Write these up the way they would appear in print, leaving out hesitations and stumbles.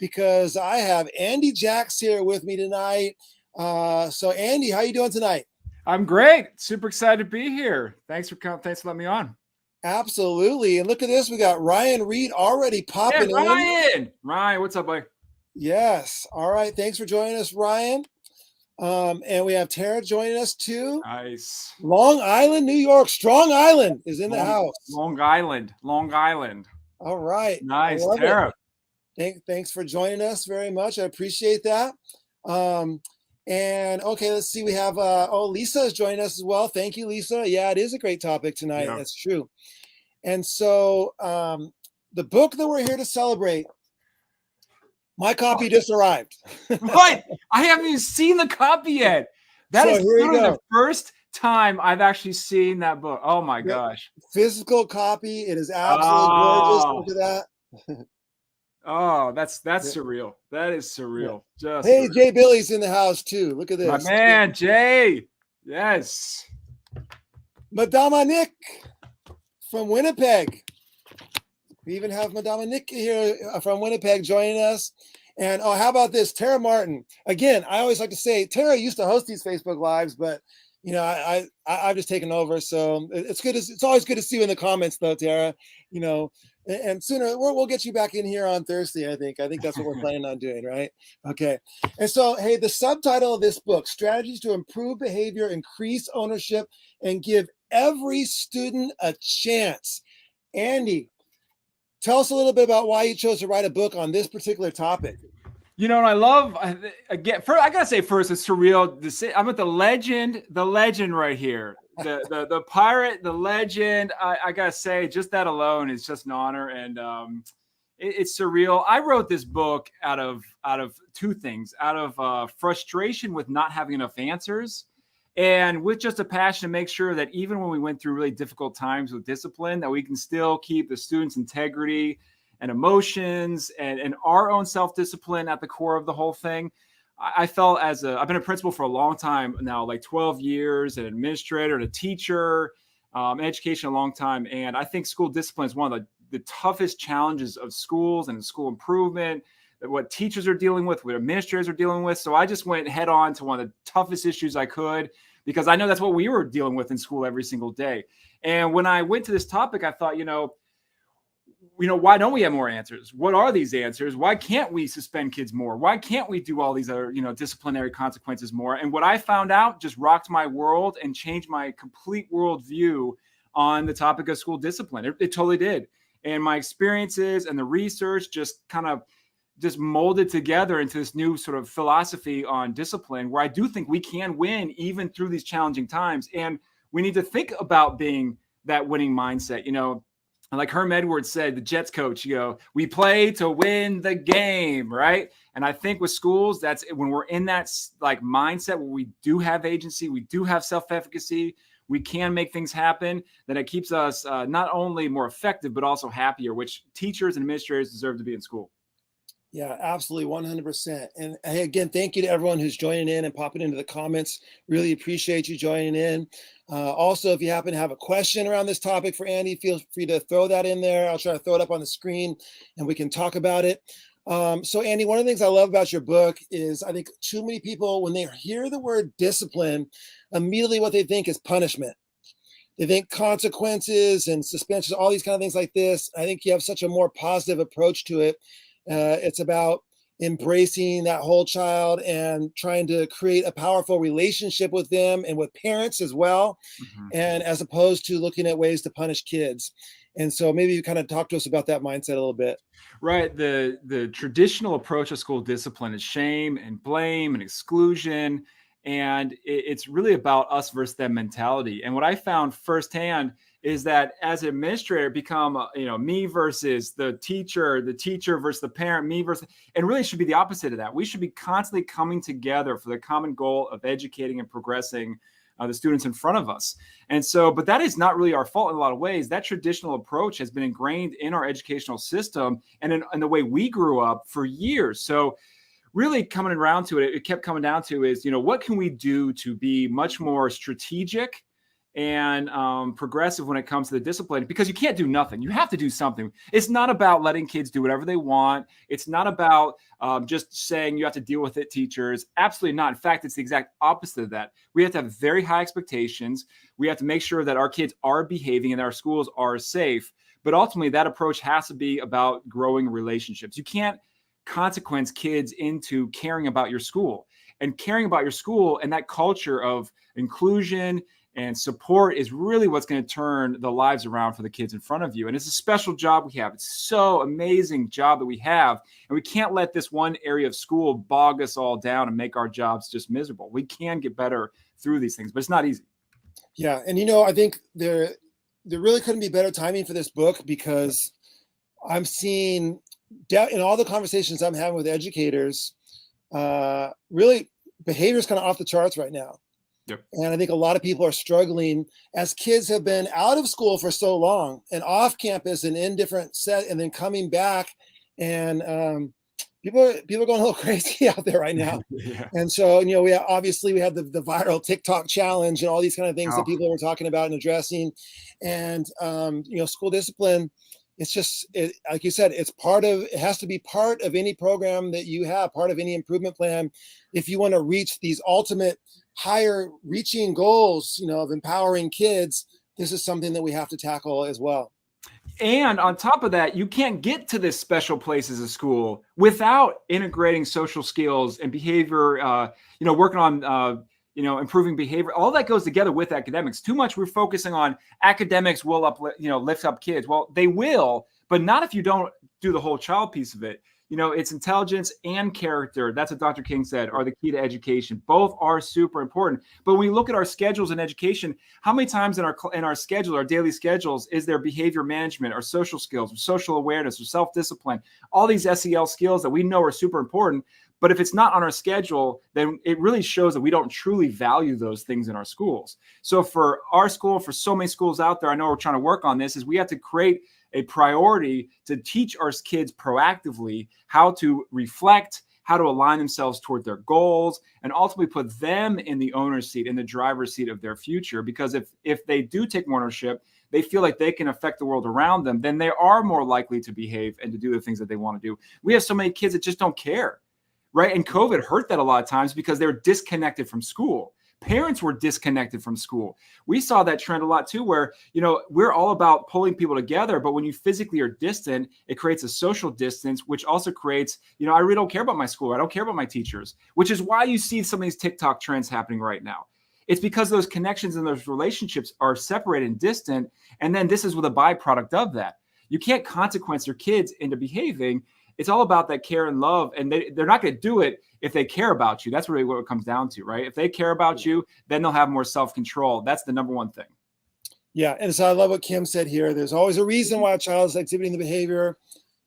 because I have Andy Jacks here with me tonight. So Andy, how you doing tonight? I'm great. Super excited to be here. Thanks for letting me on. Absolutely. And look at this. We got Ryan Reed already Yeah, popping in. Ryan, what's up, buddy? Yes. All right. Thanks for joining us, Ryan. And we have Tara joining us too. Nice. Long Island, New York. Strong Island is in the house. Long Island. All right. Nice, I love Tara. it. Thanks for joining us very much. I appreciate that. And okay, let's see. We have Lisa is joining us as well. Thank you, Lisa. Yeah, it is a great topic tonight. Yeah. That's true. And so the book that we're here to celebrate, my copy just arrived. What? I haven't even seen the copy yet. That is literally the first time I've actually seen that book. Oh my gosh. Physical copy. It is absolutely gorgeous. Look at that. Oh, that's surreal. That is surreal. Yeah. Hey, surreal. Jay Billy's in the house too. Look at this. My man, Jay. Yes. Madama Nick from Winnipeg. We even have Madama Nick here from Winnipeg joining us. And how about this? Tara Martin. Again, I always like to say Tara used to host these Facebook Lives, but you know, I've just taken over. So it's good. It's always good to see you in the comments though, Tara. You know, and sooner we'll get you back in here on Thursday. I think that's what we're planning on doing, right? Okay. And so, hey, the subtitle of this book, Strategies to Improve Behavior, Increase Ownership, and Give Every Student a Chance. Andy, tell us a little bit about why you chose to write a book on this particular topic. You know, and I love, again, first, I got to say first, it's surreal. I'm at the legend right here. The pirate, the legend. I got to say, just that alone is just an honor. And it's surreal. I wrote this book out of two things, out of frustration with not having enough answers, and with just a passion to make sure that even when we went through really difficult times with discipline, that we can still keep the students' integrity and emotions and our own self-discipline at the core of the whole thing. I felt I've been a principal for a long time now, like 12 years, an administrator and a teacher, in education a long time. And I think school discipline is one of the toughest challenges of schools and school improvement, what teachers are dealing with, what administrators are dealing with. So I just went head on to one of the toughest issues I could, because I know that's what we were dealing with in school every single day. And when I went to this topic, I thought, why don't we have more answers? What are these answers? Why can't we suspend kids more? Why can't we do all these other, disciplinary consequences more? And what I found out just rocked my world and changed my complete worldview on the topic of school discipline. It totally did. And my experiences and the research just molded together into this new sort of philosophy on discipline, where I do think we can win even through these challenging times. And we need to think about being that winning mindset. Like Herm Edwards said, the Jets coach, we play to win the game, right? And I think with schools, that's when we're in that like mindset where we do have agency, we do have self-efficacy, we can make things happen, then it keeps us not only more effective, but also happier, which teachers and administrators deserve to be in school. Yeah, absolutely, 100%. And hey, again, thank you to everyone who's joining in and popping into the comments. Really appreciate you joining in. Also, if you happen to have a question around this topic for Andy, feel free to throw that in there. I'll try to throw it up on the screen and we can talk about it. So Andy, one of the things I love about your book is I think too many people, when they hear the word discipline, immediately what they think is punishment. They think consequences and suspensions, all these kind of things like this. I think you have such a more positive approach to it. It's about embracing that whole child and trying to create a powerful relationship with them and with parents as well. Mm-hmm. And as opposed to looking at ways to punish kids. And so maybe you kind of talk to us about that mindset a little bit. Right. The traditional approach to school discipline is shame and blame and exclusion. And it's really about us versus them mentality. And what I found firsthand is that as an administrator, become me versus the teacher versus the parent, me versus, and really should be the opposite of that. We should be constantly coming together for the common goal of educating and progressing the students in front of us. And so, but that is not really our fault in a lot of ways. That traditional approach has been ingrained in our educational system and in the way we grew up for years. So really coming around to it, it kept coming down to is, what can we do to be much more strategic and progressive when it comes to the discipline, because you can't do nothing. You have to do something. It's not about letting kids do whatever they want. It's not about just saying you have to deal with it, teachers. Absolutely not. In fact, it's the exact opposite of that. We have to have very high expectations. We have to make sure that our kids are behaving and our schools are safe. But ultimately, that approach has to be about growing relationships. You can't consequence kids into caring about your school. And caring about your school and that culture of inclusion and support is really what's going to turn the lives around for the kids in front of you. And it's a special job we have. It's so amazing job that we have. And we can't let this one area of school bog us all down and make our jobs just miserable. We can get better through these things, but it's not easy. Yeah. And, I think there really couldn't be better timing for this book, because I'm seeing in all the conversations I'm having with educators, really behavior is kind of off the charts right now. Yep. And I think a lot of people are struggling as kids have been out of school for so long and off campus and in different set, and then coming back, and people are going a little crazy out there right now. Yeah. And so, we had the viral TikTok challenge and all these kind of things that people were talking about and addressing. And, school discipline, it's just, like you said, it has to be part of any program that you have, part of any improvement plan. If you want to reach these ultimate higher reaching goals, of empowering kids, this is something that we have to tackle as well. And on top of that, you can't get to this special place as a school without integrating social skills and behavior, working on, improving behavior. All that goes together with academics. Too much we're focusing on academics will lift up kids. Well, they will, but not if you don't do the whole child piece of it. It's intelligence and character. That's what Dr. King said are the key to education. Both are super important. But when we look at our schedules in education, how many times in our schedule, our daily schedules, is there behavior management or social skills or social awareness or self-discipline, all these SEL skills that we know are super important. But if it's not on our schedule, then it really shows that we don't truly value those things in our schools. So for our school, for so many schools out there, I know we're trying to work on this, is we have to create a priority to teach our kids proactively how to reflect, how to align themselves toward their goals, and ultimately put them in the owner's seat, in the driver's seat of their future. Because if they do take more ownership, they feel like they can affect the world around them, then they are more likely to behave and to do the things that they want to do. We have so many kids that just don't care, right? And COVID hurt that a lot of times because they're disconnected from school. Parents were disconnected from school. We saw that trend a lot too, where, we're all about pulling people together, but when you physically are distant, it creates a social distance, which also creates, I really don't care about my school. I don't care about my teachers, which is why you see some of these TikTok trends happening right now. It's because those connections and those relationships are separated and distant. And then this is with a byproduct of that. You can't consequence your kids into behaving. It's all about that care and love. And they're not going to do it if they care about you. That's really what it comes down to, right? If they care about you, then they'll have more self-control. That's the number one thing. Yeah. And so I love what Kim said here. There's always a reason why a child is exhibiting the behavior.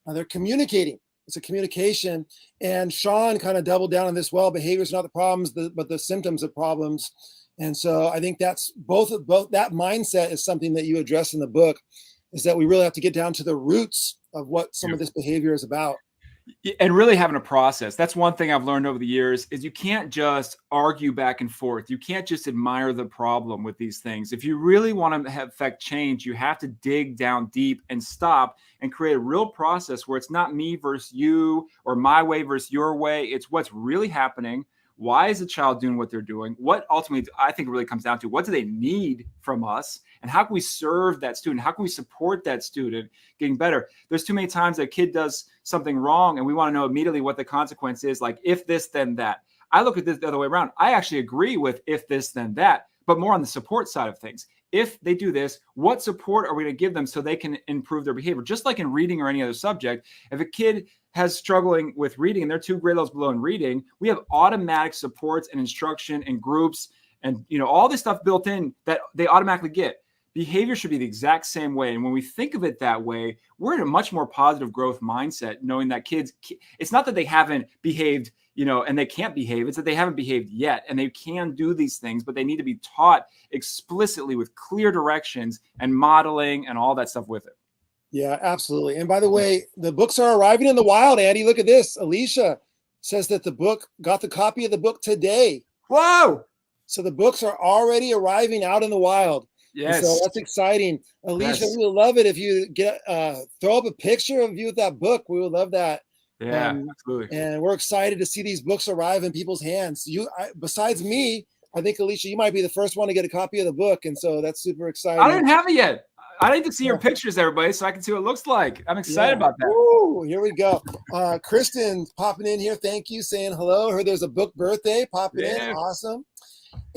They're communicating. It's a communication. And Sean kind of doubled down on this. Well, behavior is not the problems, but the symptoms of problems. And so I think that's both that mindset is something that you address in the book, is that we really have to get down to the roots of what some of this behavior is about. And really having a process. That's one thing I've learned over the years, is you can't just argue back and forth. You can't just admire the problem with these things. If you really want to affect change, you have to dig down deep and stop and create a real process where it's not me versus you or my way versus your way. It's what's really happening. Why is the child doing what they're doing? What ultimately I think it really comes down to, what do they need from us? And how can we serve that student? How can we support that student getting better? There's too many times that a kid does something wrong and we want to know immediately what the consequence is, like if this, then that. I look at this the other way around. I actually agree with if this, then that, but more on the support side of things. If they do this, what support are we going to give them so they can improve their behavior? Just like in reading or any other subject, if a kid has struggling with reading and they're 2 grade levels below in reading, we have automatic supports and instruction and groups and all this stuff built in that they automatically get. Behavior should be the exact same way. And when we think of it that way, we're in a much more positive growth mindset, knowing that kids, it's not that they haven't behaved, and they can't behave. It's that they haven't behaved yet and they can do these things, but they need to be taught explicitly with clear directions and modeling and all that stuff with it. Yeah, absolutely. And by the way, the books are arriving in the wild, Andy. Look at this. Alicia says that the book got the copy of the book today. Whoa! So the books are already arriving out in the wild. And so Yes. that's exciting. Alicia, Yes. we would love it if you get throw up a picture of you with that book. We would love that. Yeah, absolutely. And we're excited to see these books arrive in people's hands. Besides me, I think Alicia, you might be the first one to get a copy of the book, and so that's super I exciting. didn't have it yet. I need to see your Yeah. pictures, everybody, so I can see what it looks like. I'm excited Yeah. about that. Woo, here we go. Kristen popping in here. Thank you, saying hello. Heard there's a book birthday popping in. Yeah. Awesome.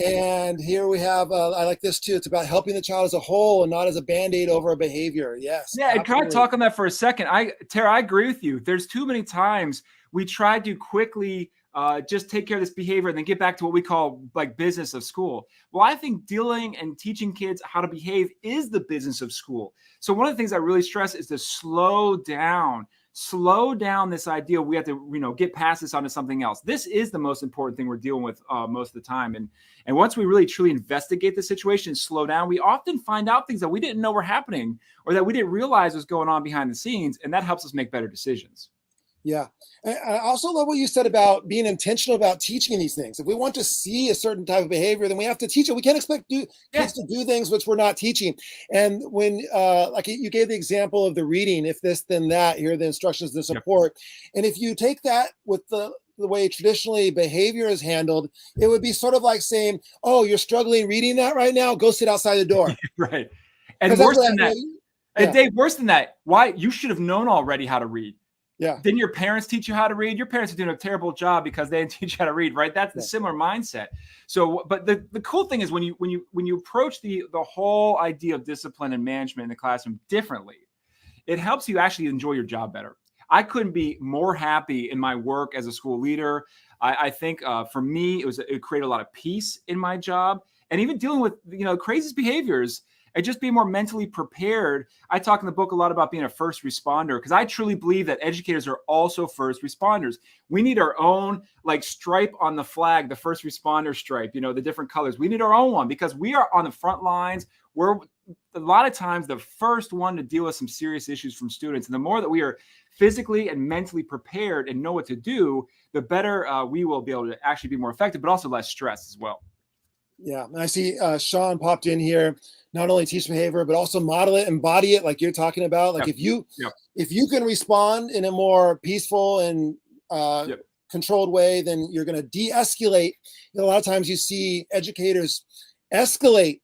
And here we have, I like this too. It's about helping the child as a whole and not as a band-aid over a behavior. Yes. Yeah, and can I talk on that for a second? Tara, I agree with you. There's too many times we try to quickly just take care of this behavior and then get back to what we call like business of school. Well, I think dealing and teaching kids how to behave is the business of school. So one of the things I really stress is to slow down this idea. We have to, get past this onto something else. This is the most important thing we're dealing with most of the time. And once we really truly investigate the situation and slow down, we often find out things that we didn't know were happening or that we didn't realize was going on behind the scenes. And that helps us make better decisions. Yeah. I also love what you said about being intentional about teaching these things. If we want to see a certain type of behavior, then we have to teach it. We can't expect kids to do things which we're not teaching. And when, like you gave the example of the reading, if this, then that, here are the instructions, the support. And if you take that with the way traditionally behavior is handled, it would be sort of like saying, oh, you're struggling reading that right now, go sit outside the door. Right. And worse than that, yeah. Dave, worse than that, why you should have known already how to read. Yeah. Didn't your parents teach you how to read? Your parents are doing a terrible job because they didn't teach you how to read, right? That's the similar mindset. So, but the cool thing is when you approach the whole idea of discipline and management in the classroom differently, it helps you actually enjoy your job better. I couldn't be more happy in my work as a school leader. I think for me, it created a lot of peace in my job, and even dealing with craziest behaviors. And just be more mentally prepared. I talk in the book a lot about being a first responder because I truly believe that educators are also first responders. We need our own stripe on the flag, the first responder stripe, the different colors. We need our own one because we are on the front lines. We're a lot of times the first one to deal with some serious issues from students. And the more that we are physically and mentally prepared and know what to do, the better we will be able to actually be more effective, but also less stress as well. Yeah. And I see Sean popped in here, not only teach behavior, but also model it, embody it like you're talking about. Like if you can respond in a more peaceful and controlled way, then you're going to de-escalate. A lot of times you see educators escalate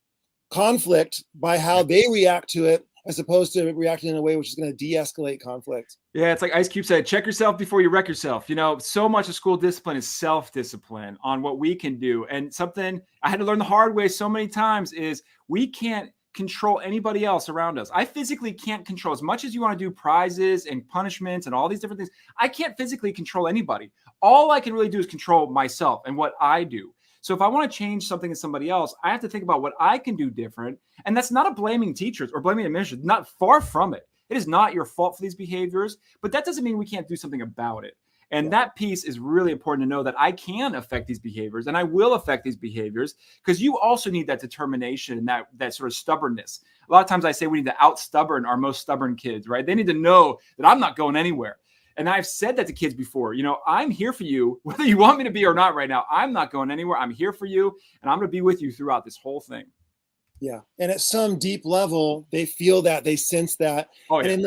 conflict by how they react to it, as opposed to reacting in a way which is going to de-escalate conflict. Yeah, it's like Ice Cube said, check yourself before you wreck yourself. So much of school discipline is self-discipline on what we can do. And something I had to learn the hard way so many times is we can't control anybody else around us. I physically can't control, as much as you want to do prizes and punishments and all these different things, I can't physically control anybody. All I can really do is control myself and what I do. So if I want to change something in somebody else, I have to think about what I can do different. And that's not a blaming teachers or blaming administrators, not far from it. It is not your fault for these behaviors, but that doesn't mean we can't do something about it. And that piece is really important to know that I can affect these behaviors and I will affect these behaviors because you also need that determination and that sort of stubbornness. A lot of times I say we need to out-stubborn our most stubborn kids, right? They need to know that I'm not going anywhere. And I've said that to kids before, I'm here for you, whether you want me to be or not right now. I'm not going anywhere. I'm here for you. And I'm going to be with you throughout this whole thing. Yeah. And at some deep level, they feel that, they sense that. Oh, yeah. And in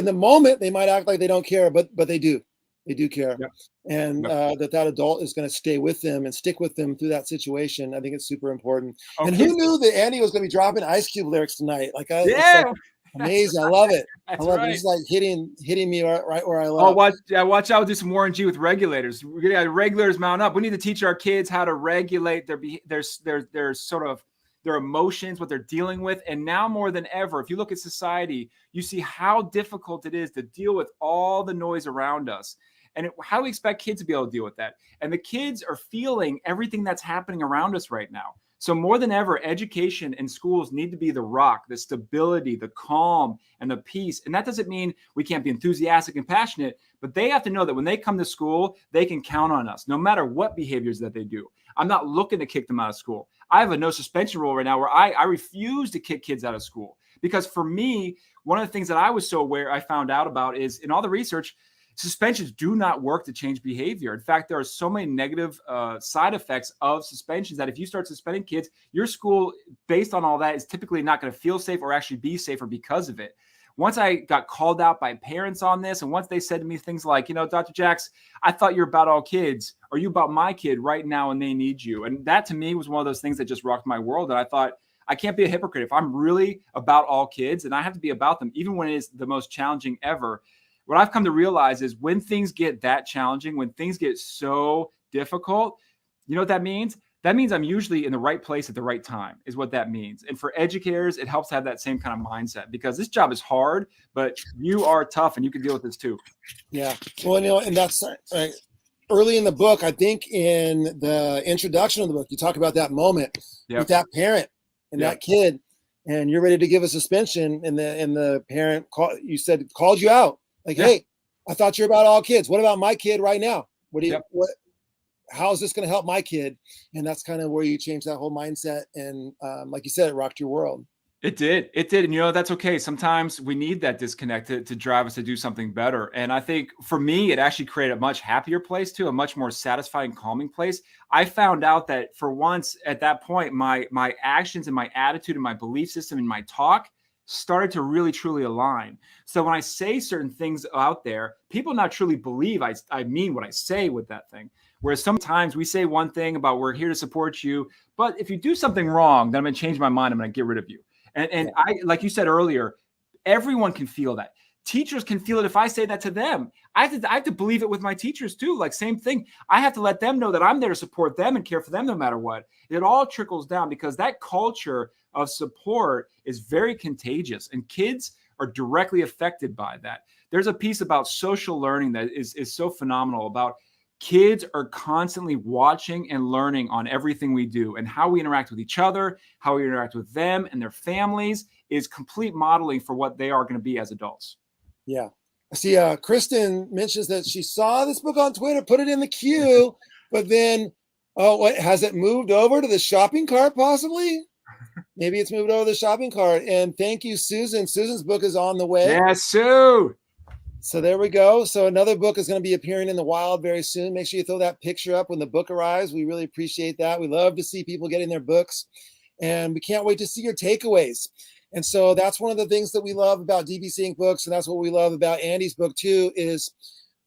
the moment, they might act like they don't care, but they do. They do care. Yep. And that adult is going to stay with them and stick with them through that situation. I think it's super important. Okay. And who knew that Andy was going to be dropping Ice Cube lyrics tonight? Amazing. I love it. I love it. It's like hitting me right where I love. Oh, watch out. We'll do some Warren G with regulators. We're going to have regulators mount up. We need to teach our kids how to regulate their sort of their emotions, what they're dealing with. And now more than ever, if you look at society, you see how difficult it is to deal with all the noise around us. And how do we expect kids to be able to deal with that? And the kids are feeling everything that's happening around us right now. So more than ever, education and schools need to be the rock, the stability, the calm, and the peace. And that doesn't mean we can't be enthusiastic and passionate, but they have to know that when they come to school, they can count on us, no matter what behaviors that they do. I'm not looking to kick them out of school. I have a no suspension rule right now where I refuse to kick kids out of school. Because for me, one of the things that I was so aware I found out about is in all the research, suspensions do not work to change behavior. In fact, there are so many negative side effects of suspensions that if you start suspending kids, your school, based on all that, is typically not going to feel safe or actually be safer because of it. Once I got called out by parents on this, and once they said to me things like, Dr. Jax, I thought you're about all kids. Are you about my kid right now and they need you? And that to me was one of those things that just rocked my world. And I thought, I can't be a hypocrite. If I'm really about all kids, and I have to be about them, even when it is the most challenging ever. What I've come to realize is when things get that challenging, when things get so difficult, you know what that means? That means I'm usually in the right place at the right time is what that means. And for educators, it helps have that same kind of mindset because this job is hard, but you are tough and you can deal with this too. Yeah. Well, and that's right. Early in the book, I think in the introduction of the book, you talk about that moment with that parent and that kid, and you're ready to give a suspension, and the parent called you out. Like, hey, I thought you're about all kids. What about my kid right now? How is this going to help my kid? And that's kind of where you change that whole mindset. And like you said, it rocked your world. It did. And that's okay. Sometimes we need that disconnect to drive us to do something better. And I think for me, it actually created a much happier place too, a much more satisfying, calming place. I found out that for once at that point, my actions and my attitude and my belief system and my talk started to really, truly align. So when I say certain things out there, people not truly believe I mean what I say with that thing. Whereas sometimes we say one thing about we're here to support you, but if you do something wrong, then I'm going to change my mind. I'm going to get rid of you. And I, like you said earlier, everyone can feel that. Teachers can feel it if I say that to them. I have to believe it with my teachers too. Like same thing. I have to let them know that I'm there to support them and care for them no matter what. It all trickles down because that culture of support is very contagious and kids are directly affected by that. There's a piece about social learning that is so phenomenal about kids are constantly watching and learning on everything we do, and how we interact with each other, how we interact with them and their families is complete modeling for what they are going to be as adults. Yeah. I see Kristen mentions that she saw this book on Twitter, put it in the queue, but then, has it moved over to the shopping cart possibly? Maybe it's moved over to the shopping cart. And thank you, Susan. Susan's book is on the way. Yeah, Sue. So there we go. So another book is going to be appearing in the wild very soon. Make sure you throw that picture up when the book arrives. We really appreciate that. We love to see people getting their books, and we can't wait to see your takeaways. And so that's one of the things that we love about DBC Inc. books, and that's what we love about Andy's book too, is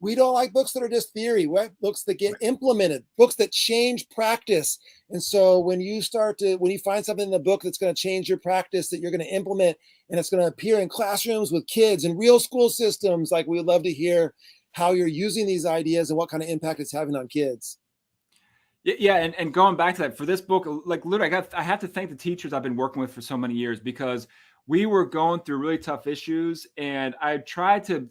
we don't like books that are just theory. We like books that get implemented, books that change practice. And so when you find something in the book that's going to change your practice, that you're going to implement, and it's going to appear in classrooms with kids in real school systems, like we would love to hear how you're using these ideas and what kind of impact it's having on kids. Yeah, and going back to that, for this book, like literally, I have to thank the teachers I've been working with for so many years, because we were going through really tough issues, and I tried to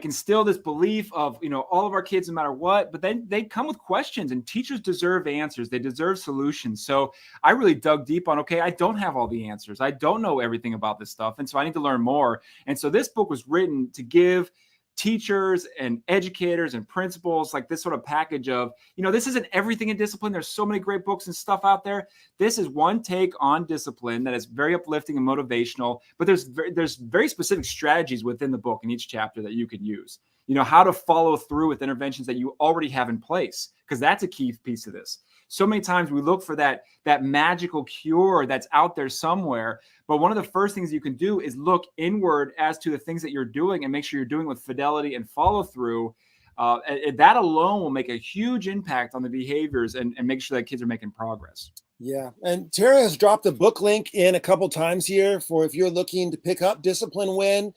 instill this belief of, all of our kids, no matter what, but then they come with questions, and teachers deserve answers. They deserve solutions. So I really dug deep on, okay, I don't have all the answers. I don't know everything about this stuff. And so I need to learn more. And so this book was written to give teachers and educators and principals like this sort of package of, this isn't everything in discipline. There's so many great books and stuff out there. This is one take on discipline that is very uplifting and motivational, but there's very specific strategies within the book in each chapter that you can use, how to follow through with interventions that you already have in place, because that's a key piece of this. So many times we look for that magical cure that's out there somewhere. But one of the first things you can do is look inward as to the things that you're doing and make sure you're doing with fidelity and follow through. And that alone will make a huge impact on the behaviors and make sure that kids are making progress. Yeah. And Tara has dropped a book link in a couple times here for if you're looking to pick up Discipline Win.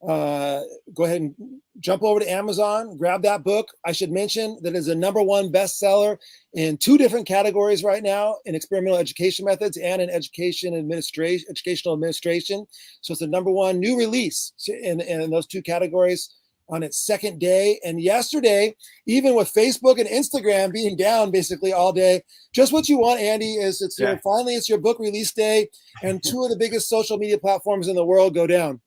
Go ahead and jump over to Amazon, grab that book. I should mention that is a #1 bestseller in 2 different categories right now, in experimental education methods and in educational administration. So it's a #1 new release in those 2 categories on its second day. And yesterday, even with Facebook and Instagram being down basically all day, just what you want, Andy, is finally it's your book release day, and 2 of the biggest social media platforms in the world go down.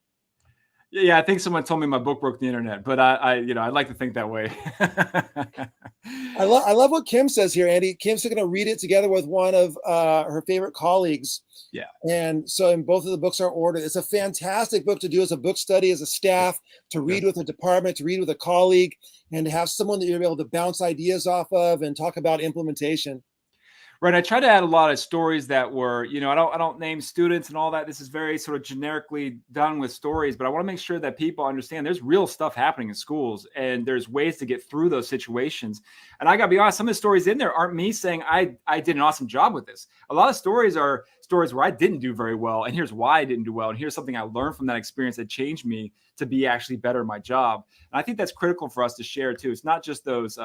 Yeah, I think someone told me my book broke the internet, but I'd like to think that way. I love what Kim says here, Andy. Kim's going to read it together with one of her favorite colleagues. Yeah. And so, and both of the books are ordered. It's a fantastic book to do as a book study, as a staff, to read with a department, to read with a colleague, and to have someone that you're able to bounce ideas off of and talk about implementation. Right. I try to add a lot of stories that were, I don't name students and all that. This is very sort of generically done with stories, but I want to make sure that people understand there's real stuff happening in schools and there's ways to get through those situations. And I got to be honest, some of the stories in there aren't me saying I did an awesome job with this. A lot of stories are stories where I didn't do very well. And here's why I didn't do well. And here's something I learned from that experience that changed me to be actually better at my job. And I think that's critical for us to share too. It's not just those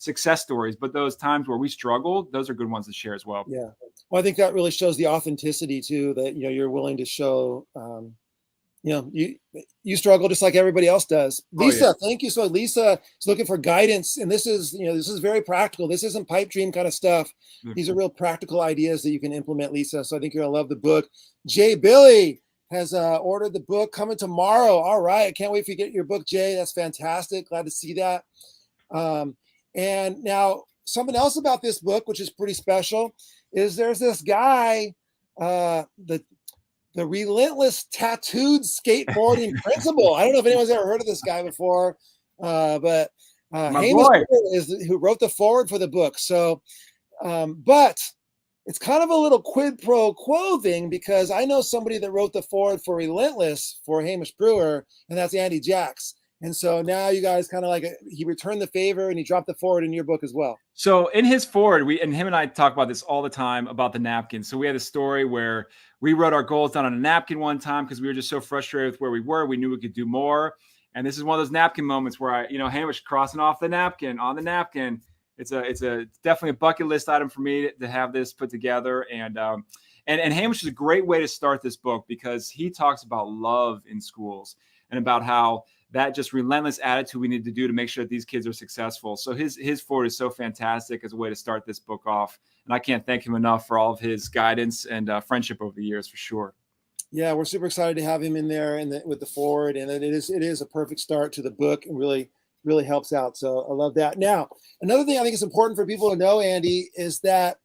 success stories, but those times where we struggled. Those are good ones to share as well. Yeah. Well, I think that really shows the authenticity too, that, you're willing to show, you struggle just like everybody else does. Lisa, thank you. So Lisa is looking for guidance. And this is very practical. This isn't pipe dream kind of stuff. These are real practical ideas that you can implement, Lisa. So I think you're going to love the book. Jay Billy has ordered the book, coming tomorrow. All right. I can't wait for you to get your book, Jay. That's fantastic. Glad to see that. And now something else about this book, which is pretty special, is there's this guy, the relentless tattooed skateboarding principal. I don't know if anyone's ever heard of this guy before, but Hamish is who wrote the foreword for the book. So, but it's kind of a little quid pro quo thing, because I know somebody that wrote the foreword for Relentless for Hamish Brewer, and that's Andy Jacks. And so now you guys kind of he returned the favor and he dropped the foreword in your book as well. So in his foreword, him and I talk about this all the time about the napkin. So we had a story where we wrote our goals down on a napkin one time because we were just so frustrated with where we were. We knew we could do more. And this is one of those napkin moments where Hamish crossing off the napkin on the napkin. It's definitely a bucket list item for me to have this put together. And Hamish is a great way to start this book because he talks about love in schools and about how that just relentless attitude we need to do to make sure that these kids are successful. So his foreword is so fantastic as a way to start this book off. And I can't thank him enough for all of his guidance and friendship over the years, for sure. Yeah, we're super excited to have him in there with the foreword. And it is a perfect start to the book and really, really helps out. So I love that. Now, another thing I think is important for people to know, Andy, is that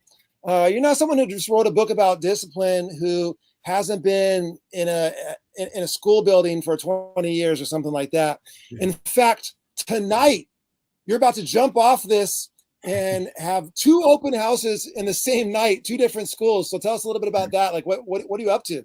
you're not someone who just wrote a book about discipline who hasn't been in a school building for 20 years or something like that. In fact, tonight you're about to jump off this and have 2 open houses in the same night, 2 different schools. So tell us a little bit about that. Like what are you up to?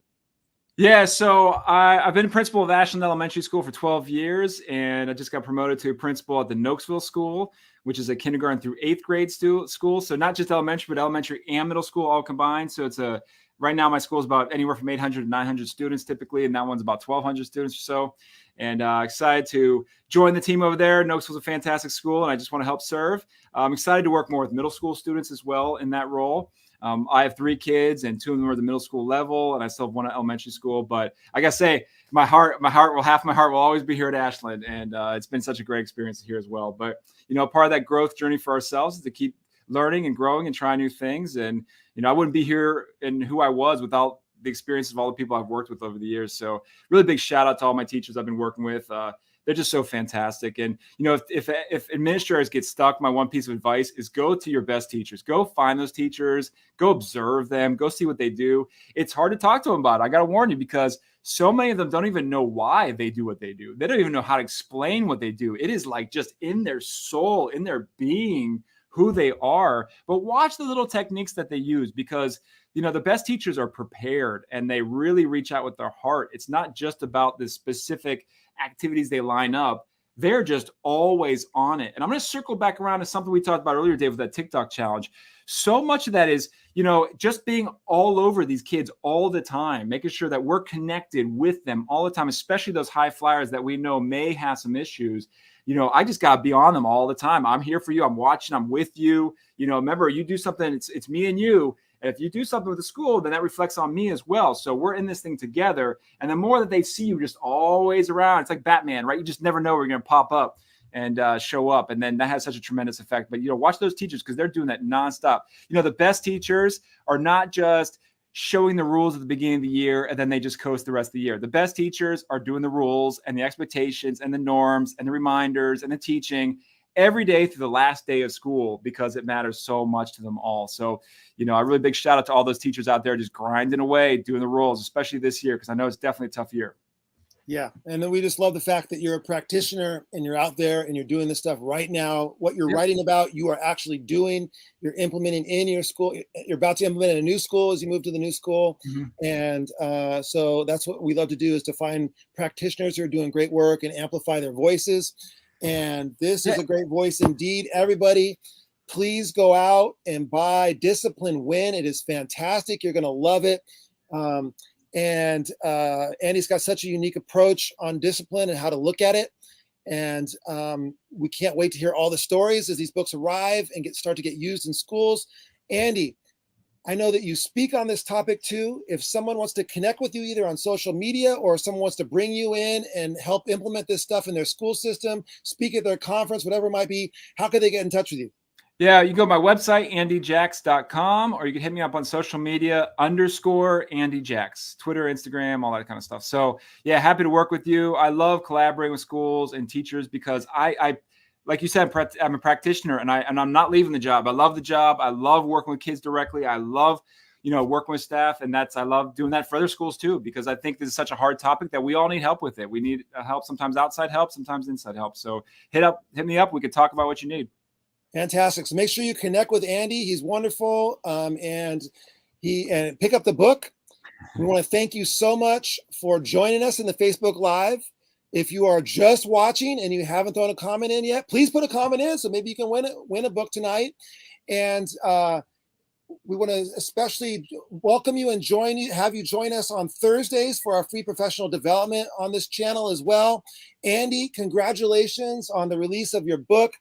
Yeah, so I've been principal of Ashland Elementary School for 12 years, and I just got promoted to principal at the Nokesville School, which is a kindergarten through 8th grade school. So not just elementary, but elementary and middle school all combined. So right now my school is about anywhere from 800 to 900 students typically, and that one's about 1,200 students or so. And excited to join the team over there. Nokesville's a fantastic school, and I just want to help serve. I'm excited to work more with middle school students as well in that role. I have 3 kids, and 2 of them are at the middle school level, and I still have 1 at elementary school. But I gotta say, half my heart will always be here at Ashland, and it's been such a great experience here as well. But part of that growth journey for ourselves is to keep learning and growing and trying new things. And I wouldn't be here and who I was without the experiences of all the people I've worked with over the years. So really big shout out to all my teachers I've been working with. They're just so fantastic. And, if administrators get stuck, my one piece of advice is go to your best teachers. Go find those teachers, go observe them, go see what they do. It's hard to talk to them about it. I got to warn you, because so many of them don't even know why they do what they do. They don't even know how to explain what they do. It is like just in their soul, in their being, who they are. But watch the little techniques that they use, because the best teachers are prepared and they really reach out with their heart. It's not just about the specific activities they line up. They're just always on it. And I'm going to circle back around to something we talked about earlier, Dave, with that TikTok challenge. So much of that is, just being all over these kids all the time, making sure that we're connected with them all the time, especially those high flyers that we know may have some issues. I just got to be on them all the time. I'm here for you. I'm watching. I'm with you. Remember, you do something, it's me and you. And if you do something with the school, then that reflects on me as well. So we're in this thing together. And the more that they see you just always around, it's like Batman, right? You just never know where you're going to pop up and show up. And then that has such a tremendous effect. But, watch those teachers, because they're doing that nonstop. The best teachers are not just showing the rules at the beginning of the year, and then they just coast the rest of the year. The best teachers are doing the rules and the expectations and the norms and the reminders and the teaching every day through the last day of school, because it matters so much to them all. So, a really big shout out to all those teachers out there just grinding away, doing the rules, especially this year, because I know it's definitely a tough year. Yeah. And then we just love the fact that you're a practitioner and you're out there and you're doing this stuff right now. What you're writing about, you are actually doing, you're implementing in your school. You're about to implement in a new school as you move to the new school. And so that's what we love to do, is to find practitioners who are doing great work and amplify their voices. And this is a great voice indeed. Everybody, please go out and buy Discipline Win. It is fantastic. You're going to love it. And Andy's got such a unique approach on discipline and how to look at it. And we can't wait to hear all the stories as these books arrive and start to get used in schools. Andy, I know that you speak on this topic too. If someone wants to connect with you either on social media, or someone wants to bring you in and help implement this stuff in their school system, speak at their conference, whatever it might be, how could they get in touch with you? Yeah, you can go to my website, andyjax.com, or you can hit me up on social media, _AndyJax, Twitter, Instagram, all that kind of stuff. So yeah, happy to work with you. I love collaborating with schools and teachers because I like you said, I'm a practitioner, and I'm not leaving the job. I love the job. I love working with kids directly. I love, working with staff, and I love doing that for other schools too, because I think this is such a hard topic that we all need help with it. We need help, sometimes outside help, sometimes inside help. So hit me up. We could talk about what you need. Fantastic. So make sure you connect with Andy. He's wonderful. And pick up the book. We want to thank you so much for joining us in the Facebook Live. If you are just watching and you haven't thrown a comment in yet, please put a comment in so maybe you can win a book tonight. And we want to especially welcome you and have you join us on Thursdays for our free professional development on this channel as well. Andy, congratulations on the release of your book.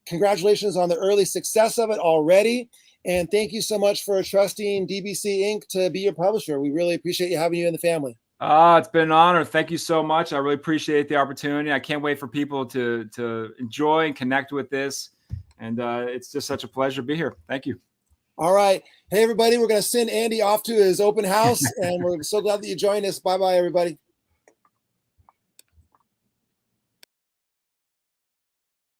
Congratulations on the early success of it already. And thank you so much for trusting DBC Inc. to be your publisher. We really appreciate having you in the family. It's been an honor. Thank you so much. I really appreciate the opportunity. I can't wait for people to enjoy and connect with this. And it's just such a pleasure to be here. Thank you. All right. Hey, everybody, we're going to send Andy off to his open house, and we're so glad that you joined us. Bye-bye, everybody.